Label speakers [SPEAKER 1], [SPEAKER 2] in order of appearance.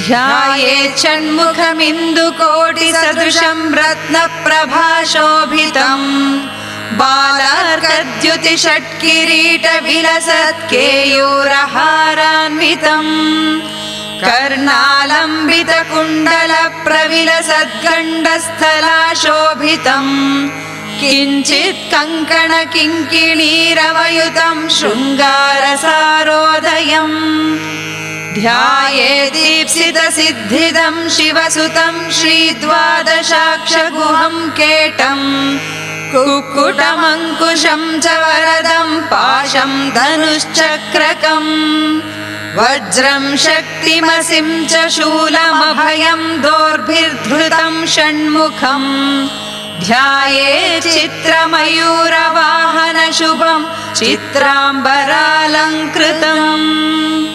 [SPEAKER 1] ध्यायेत् षण्मुखमिन्दुकोटिसदृशं रत्नप्रभाशोभितम् बालार्कद्युतिषट्किरीटविलसत्केयूरहारान्वितम् कर्णालम्बितकुण्डलप्रविलसद्गण्डस्थलाशोभितम् किञ्चित् कङ्कणकिङ्किणीरवयुतं शृङ्गारसारोदयम् ध्यायेदीप्सितसिद्धिदं शिवसुतं श्रीद्वादशाक्षगुहं केटम् कुक्कुटमङ्कुशं च वरदं पाशं धनुश्चक्रकम् वज्रं शक्तिमसिं च शूलमभयं दोर्भिर्धृतं षण्मुखम् ध्यायेत् चित्रमयूरवाहनशुभं चित्राम्बरालङ्कृतम्।